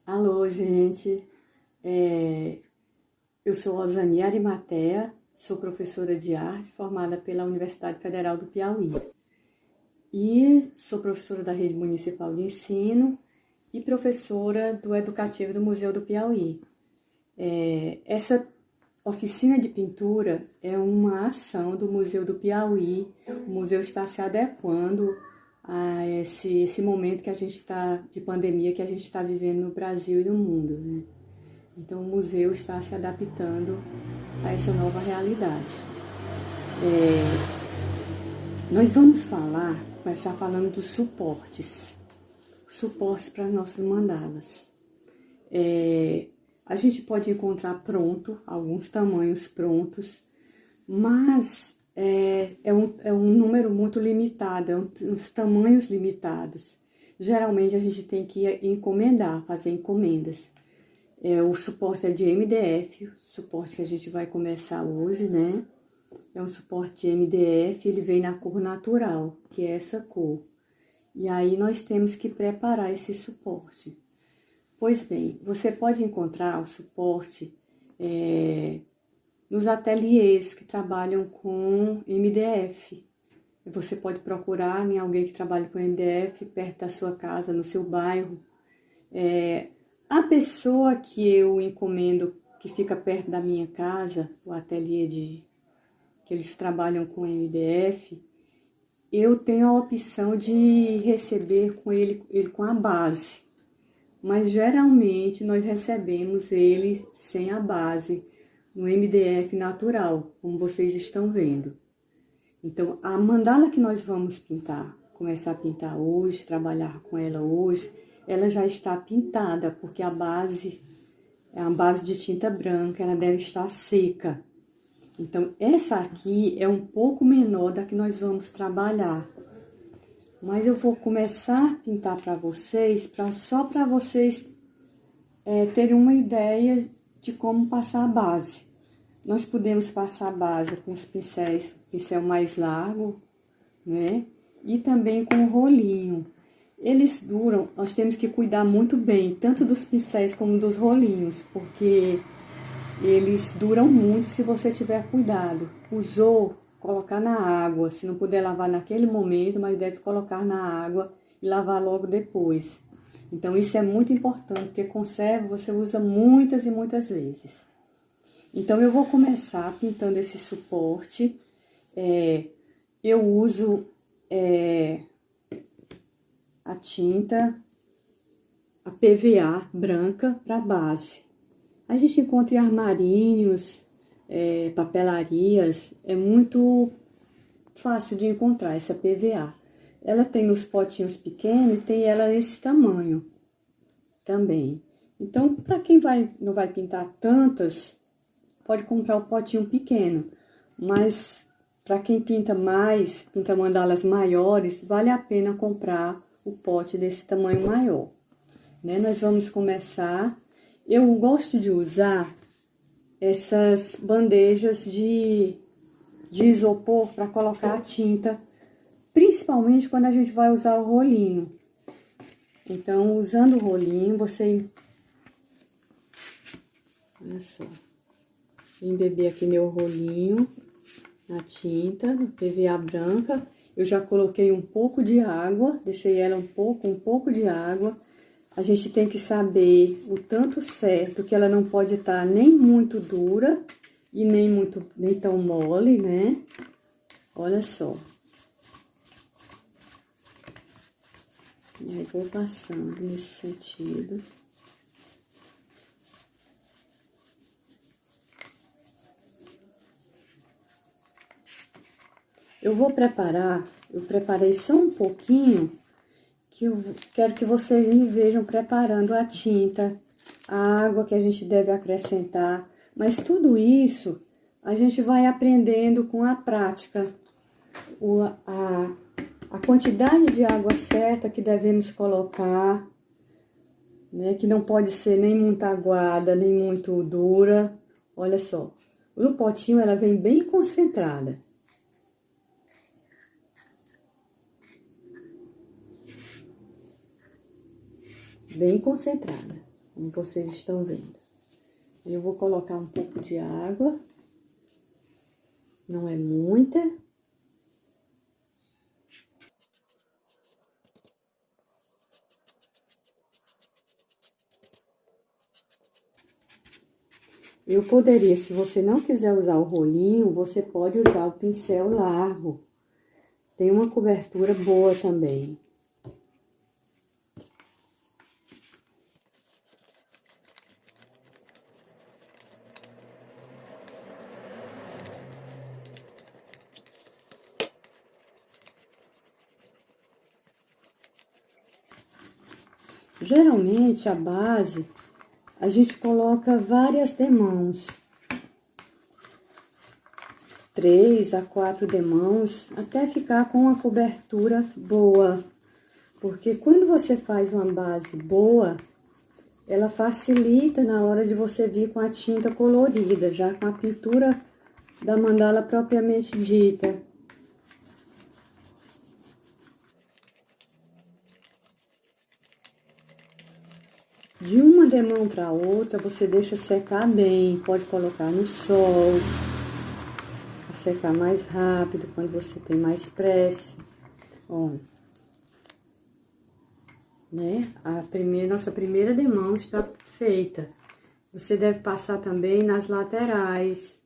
Alô, gente. É, eu sou Osani Arimatea, sou professora de arte formada pela Universidade Federal do Piauí. E sou professora da Rede Municipal de Ensino e professora do Educativo do Museu do Piauí. Essa oficina de pintura é uma ação do Museu do Piauí. O museu está se adequando a esse momento que a gente está de pandemia que a gente está vivendo no Brasil e no mundo, né? Então o museu está se adaptando a essa nova realidade. Nós vamos começar falando dos suportes para as nossas mandalas. A gente pode encontrar alguns tamanhos prontos, mas é um número muito limitado, uns tamanhos limitados. Geralmente a gente tem que encomendar, fazer encomendas. O suporte é de MDF, o suporte que a gente vai começar hoje, né? É um suporte de MDF, ele vem na cor natural, que é essa cor. E aí nós temos que preparar esse suporte. Pois bem, você pode encontrar o suporte nos ateliês que trabalham com MDF. Você pode procurar em alguém que trabalhe com MDF perto da sua casa, no seu bairro. A pessoa que eu encomendo, que fica perto da minha casa, o ateliê que eles trabalham com MDF, eu tenho a opção de receber com ele com a base. Mas geralmente nós recebemos ele sem a base, no MDF natural, como vocês estão vendo. Então, a mandala que nós vamos começar a pintar hoje, trabalhar com ela hoje, ela já está pintada, porque a base é uma base de tinta branca, ela deve estar seca. Então, essa aqui é um pouco menor da que nós vamos trabalhar. Mas eu vou começar a pintar para vocês, só para vocês terem uma ideia de como passar a base. Nós podemos passar a base com os pincel mais largo, né? E também com o rolinho. Eles duram, nós temos que cuidar muito bem, tanto dos pincéis como dos rolinhos, porque eles duram muito se você tiver cuidado. Usou, colocar na água, se não puder lavar naquele momento, mas deve colocar na água e lavar logo depois. Então isso é muito importante, porque conserva você usa muitas e muitas vezes. Então eu vou começar pintando esse suporte. Eu uso a tinta, a PVA branca para base. A gente encontra em armarinhos, papelarias, é muito fácil de encontrar essa PVA. Ela tem nos potinhos pequenos e tem ela nesse tamanho também. Então, para quem não vai pintar tantas, pode comprar o potinho pequeno. Mas para quem pinta mandalas maiores, vale a pena comprar o pote desse tamanho maior. Né? Nós vamos começar. Eu gosto de usar essas bandejas de isopor para colocar a tinta, principalmente quando a gente vai usar o rolinho. Então, usando o rolinho, você... Olha só. Embeber aqui meu rolinho na tinta, PVA branca. Eu já coloquei um pouco de água, deixei ela um pouco de água. A gente tem que saber o tanto certo, que ela não pode estar nem muito dura e nem tão mole, né? Olha só. E aí, vou passando nesse sentido. Eu preparei só um pouquinho, que eu quero que vocês me vejam preparando a tinta, a água que a gente deve acrescentar. Mas tudo isso a gente vai aprendendo com a prática. A quantidade de água certa que devemos colocar, né? Que não pode ser nem muito aguada, nem muito dura. Olha só, no potinho ela vem bem concentrada. Bem concentrada. como vocês estão vendo. Eu vou colocar um pouco de água, não é muita. Eu poderia, se você não quiser usar o rolinho, você pode usar o pincel largo. Tem uma cobertura boa também. Geralmente, a base, a gente coloca várias demãos. 3 a 4 demãos, até ficar com uma cobertura boa. Porque quando você faz uma base boa, ela facilita na hora de você vir com a tinta colorida, já com a pintura da mandala propriamente dita. De uma demão para outra, você deixa secar bem, pode colocar no sol, para secar mais rápido, quando você tem mais pressa. Ó, né? Nossa primeira demão está feita. Você deve passar também nas laterais.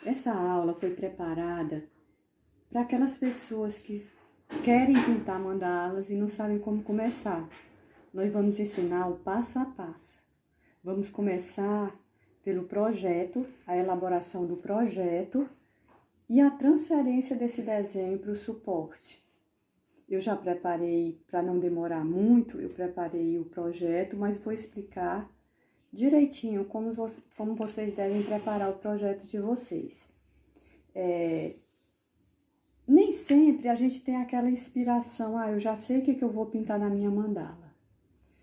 Essa aula foi preparada para aquelas pessoas que querem pintar mandalas e não sabem como começar. Nós vamos ensinar o passo a passo. Vamos começar pelo projeto, a elaboração do projeto e a transferência desse desenho para o suporte. Eu já preparei, para não demorar muito, eu preparei o projeto, mas vou explicar direitinho como vocês devem preparar o projeto de vocês. Nem sempre a gente tem aquela inspiração, eu já sei o que eu vou pintar na minha mandala.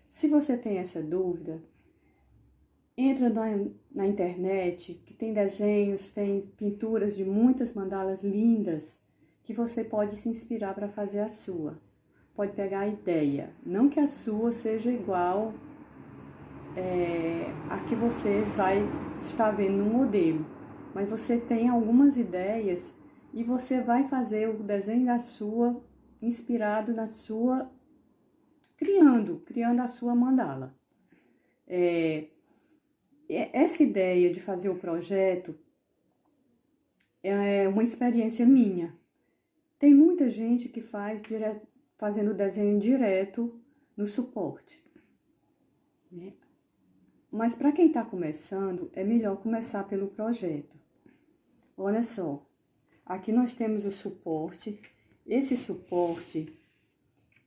Se você tem essa dúvida, entra na internet, que tem desenhos, tem pinturas de muitas mandalas lindas, que você pode se inspirar para fazer a sua. Pode pegar a ideia, não que a sua seja igual a que você vai estar vendo no modelo, mas você tem algumas ideias e você vai fazer o desenho da sua, inspirado na sua, criando a sua mandala. Essa ideia de fazer o projeto é uma experiência minha. Tem muita gente que faz fazendo o desenho direto no suporte, né? Mas para quem está começando, é melhor começar pelo projeto. Olha só, aqui nós temos o suporte. Esse suporte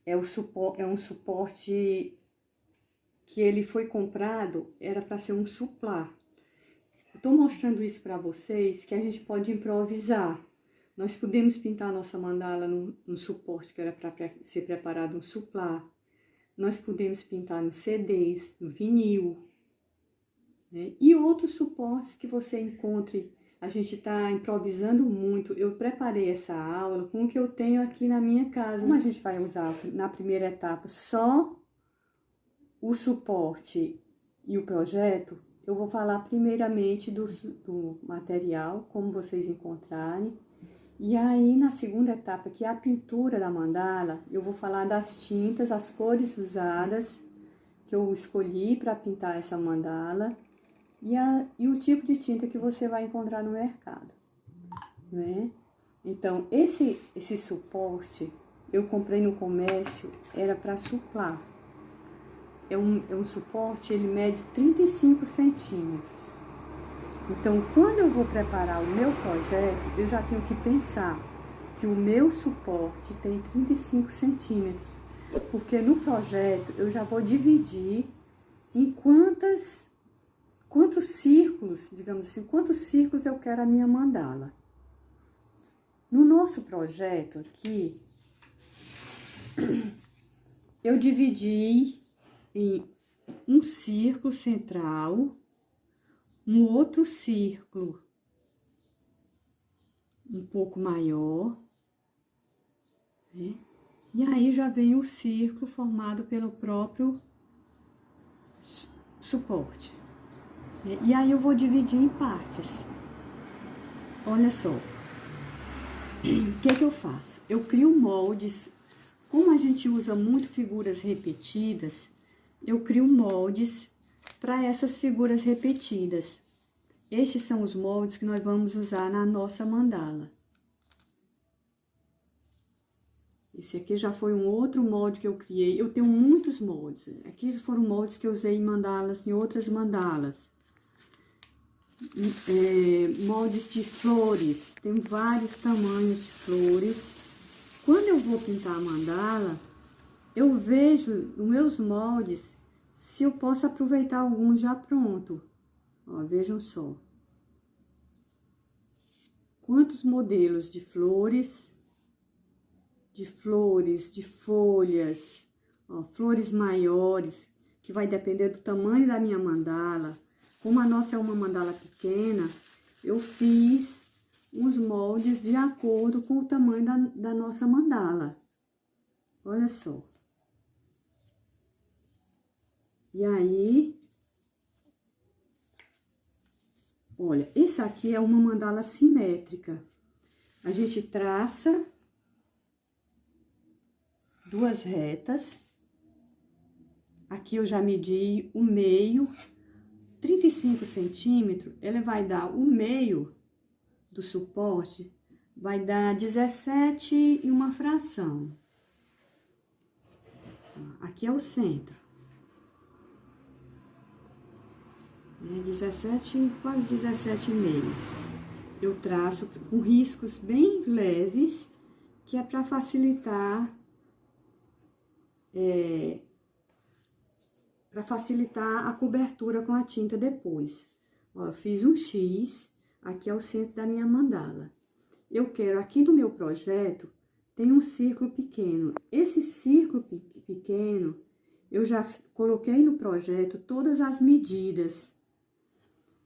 é um suporte que ele foi comprado, era para ser um suplá. Estou mostrando isso para vocês, que a gente pode improvisar. Nós podemos pintar a nossa mandala no suporte que era para ser preparado um suplá. Nós podemos pintar no CDs, no vinil, né? E outros suportes que você encontre. A gente está improvisando muito. Eu preparei essa aula com o que eu tenho aqui na minha casa. Como a gente vai usar na primeira etapa só o suporte e o projeto, eu vou falar primeiramente do material, como vocês encontrarem. E aí, na segunda etapa, que é a pintura da mandala, eu vou falar das tintas, as cores usadas, que eu escolhi para pintar essa mandala, e o tipo de tinta que você vai encontrar no mercado, né? Então, esse suporte, eu comprei no comércio, era para suplá. É um suporte, ele mede 35 centímetros. Então, quando eu vou preparar o meu projeto, eu já tenho que pensar que o meu suporte tem 35 centímetros. Porque no projeto, eu já vou dividir em quantos círculos, digamos assim, quantos círculos eu quero a minha mandala. No nosso projeto aqui, eu dividi em um círculo central, um outro círculo um pouco maior, né? E aí já vem o círculo formado pelo próprio suporte. E aí eu vou dividir em partes. Olha só. O que eu faço? Eu crio moldes. Como a gente usa muito figuras repetidas, eu crio moldes para essas figuras repetidas. Estes são os moldes que nós vamos usar na nossa mandala. Esse aqui já foi um outro molde que eu criei. Eu tenho muitos moldes. Aqui foram moldes que eu usei em mandalas, em outras mandalas. Moldes de flores. Tem vários tamanhos de flores. Quando eu vou pintar a mandala, eu vejo nos meus moldes se eu posso aproveitar alguns já pronto. Ó, vejam só. Quantos modelos de flores, de folhas, ó, flores maiores, que vai depender do tamanho da minha mandala. Como a nossa é uma mandala pequena, eu fiz uns moldes de acordo com o tamanho da nossa mandala. Olha só. E aí, olha, esse aqui é uma mandala simétrica. A gente traça duas retas. Aqui eu já medi o meio, 35 centímetros, ele vai dar o meio do suporte, vai dar 17 e uma fração. Aqui é o centro. 17, quase 17,5. Eu traço com riscos bem leves, que é para facilitar a cobertura com a tinta depois. Ó, eu fiz um X, aqui é o centro da minha mandala. Eu quero, aqui no meu projeto, tem um círculo pequeno. Esse círculo pequeno, eu já coloquei no projeto todas as medidas.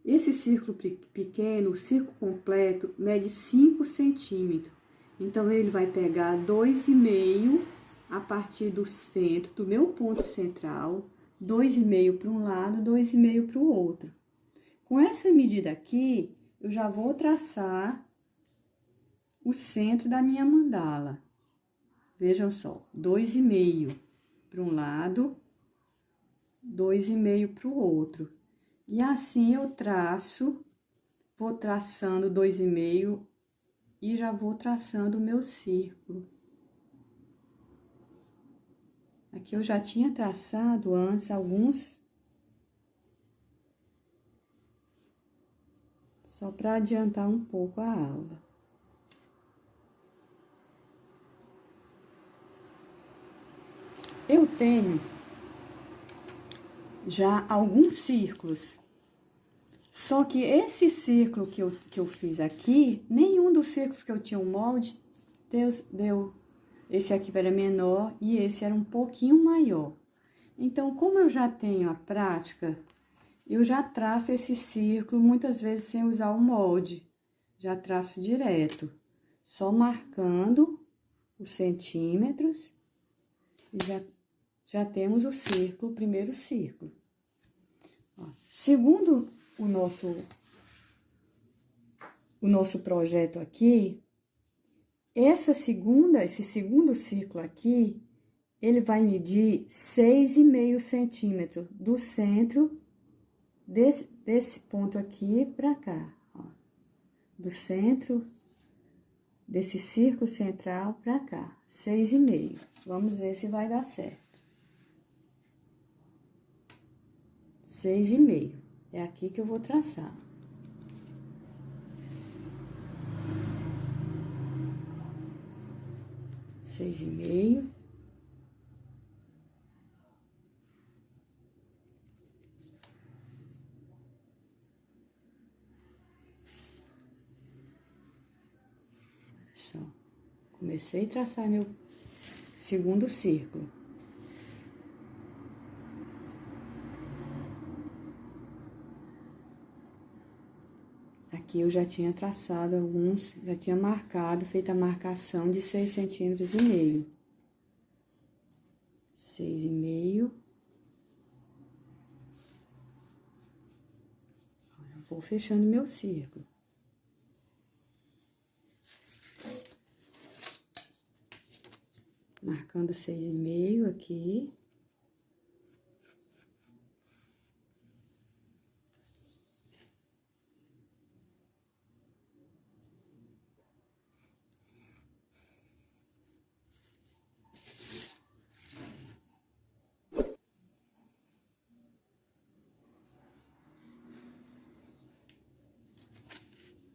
Esse círculo pequeno, o círculo completo, mede 5 centímetros. Então, ele vai pegar 2,5 a partir do centro, do meu ponto central, 2,5 para um lado, 2,5 para o outro. Com essa medida aqui, eu já vou traçar o centro da minha mandala. Vejam só, 2,5 para um lado, 2,5 para o outro. E assim eu traço, vou traçando 2,5 e já vou traçando o meu círculo. Aqui eu já tinha traçado antes alguns, só para adiantar um pouco a aula. Eu tenho já alguns círculos, só que esse círculo que eu fiz aqui, nenhum dos círculos que eu tinha um molde deu. Esse aqui era menor e esse era um pouquinho maior. Então, como eu já tenho a prática, eu já traço esse círculo muitas vezes sem usar o molde. Já traço direto, só marcando os centímetros e já temos o círculo, o primeiro círculo. Ó, segundo o nosso projeto aqui, esse segundo círculo aqui, ele vai medir 6,5 centímetros do centro desse ponto aqui pra cá, ó. Do centro desse círculo central pra cá, 6,5. Vamos ver se vai dar certo. 6,5. É aqui que eu vou traçar. Seis e meio. Olha só. Comecei a traçar meu segundo círculo. Aqui eu já tinha traçado alguns, já tinha marcado, feito a marcação de 6,5 centímetros. 6,5. Vou fechando meu círculo. Marcando 6,5 aqui.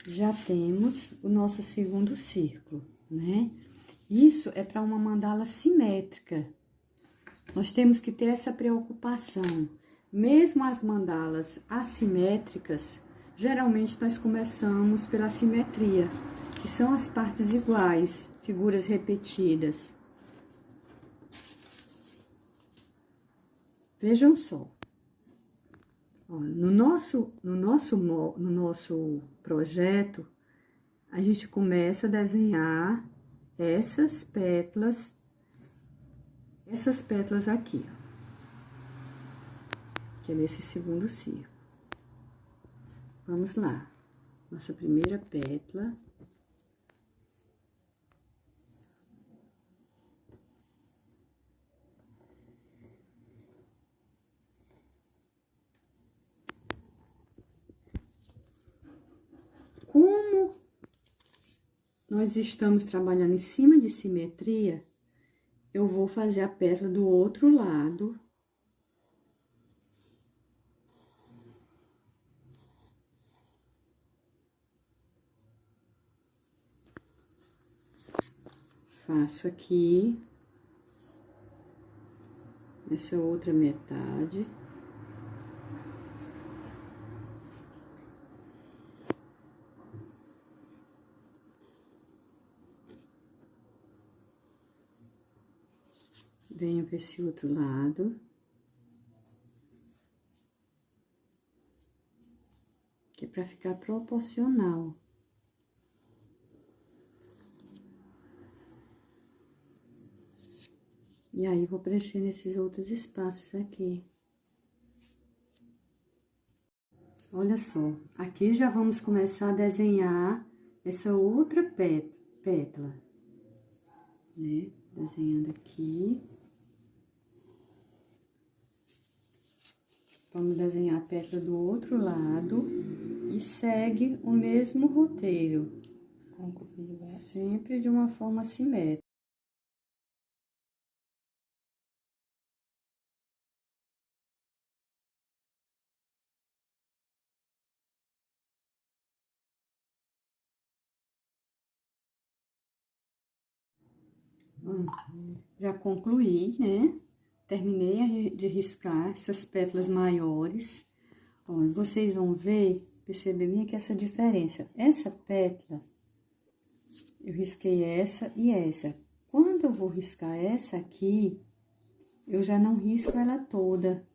Já temos o nosso segundo círculo, né? Isso é para uma mandala simétrica. Nós temos que ter essa preocupação. Mesmo as mandalas assimétricas, geralmente nós começamos pela simetria, que são as partes iguais, figuras repetidas. Vejam só. No nosso projeto, a gente começa a desenhar essas pétalas aqui, ó, que é nesse segundo círculo. Vamos lá. Nossa primeira pétala. Como nós estamos trabalhando em cima de simetria, eu vou fazer a pétala do outro lado. Faço aqui essa outra metade. Venho para esse outro lado. Que é para ficar proporcional. E aí, vou preencher nesses outros espaços aqui. Olha só, aqui já vamos começar a desenhar essa outra pétala, né? Desenhando aqui. Vamos desenhar a pétala do outro lado e segue o mesmo roteiro. Sempre de uma forma simétrica. Já concluí, né? Terminei de riscar essas pétalas maiores. Olha, vocês vão ver, perceber bem aqui essa diferença. Essa pétala, eu risquei essa e essa. Quando eu vou riscar essa aqui, eu já não risco ela toda,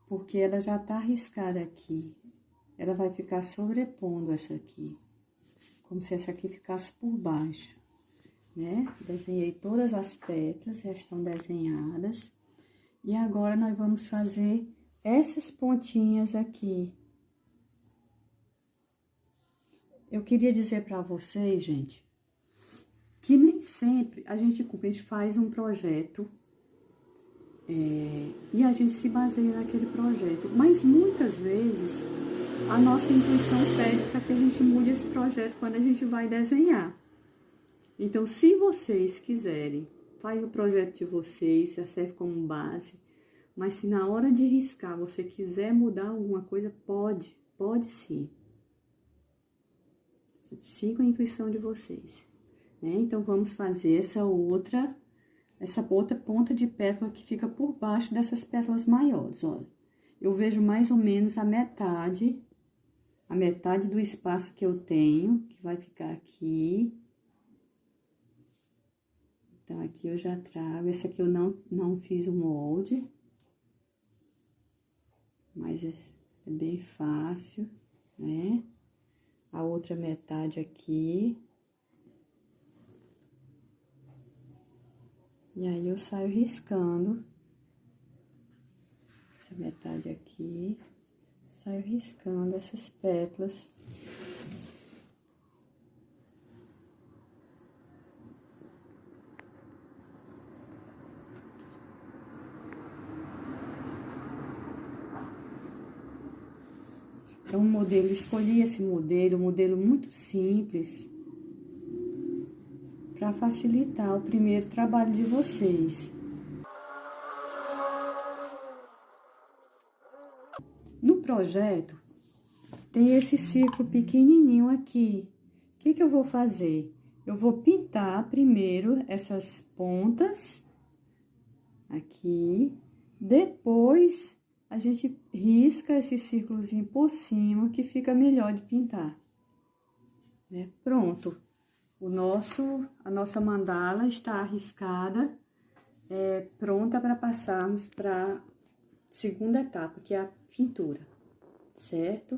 porque ela já tá riscada aqui. Ela vai ficar sobrepondo essa aqui, como se essa aqui ficasse por baixo, né? Desenhei todas as pétalas, já estão desenhadas. E agora, nós vamos fazer essas pontinhas aqui. Eu queria dizer pra vocês, gente, que nem sempre a gente faz um projeto e a gente se baseia naquele projeto. Mas muitas vezes a nossa intuição pede para que a gente mude esse projeto quando a gente vai desenhar. Então, se vocês quiserem, faz o projeto de vocês, já serve como base. Mas se na hora de riscar você quiser mudar alguma coisa, pode sim. Sigam a intuição de vocês, né? Então, vamos fazer essa outra ponta de pétala que fica por baixo dessas pétalas maiores, olha. Eu vejo mais ou menos a metade do espaço que eu tenho, que vai ficar aqui. Então, aqui eu já trago, essa aqui eu não fiz o molde, mas é bem fácil, né? A outra metade aqui. E aí eu saio riscando essa metade aqui, saio riscando essas pétalas. Então, escolhi esse modelo, um modelo muito simples, para facilitar o primeiro trabalho de vocês. No projeto, tem esse círculo pequenininho aqui. O que eu vou fazer? Eu vou pintar primeiro essas pontas aqui, depois a gente risca esse círculozinho por cima, que fica melhor de pintar, né? Pronto, a nossa mandala está riscada, pronta para passarmos para a segunda etapa, que é a pintura, certo?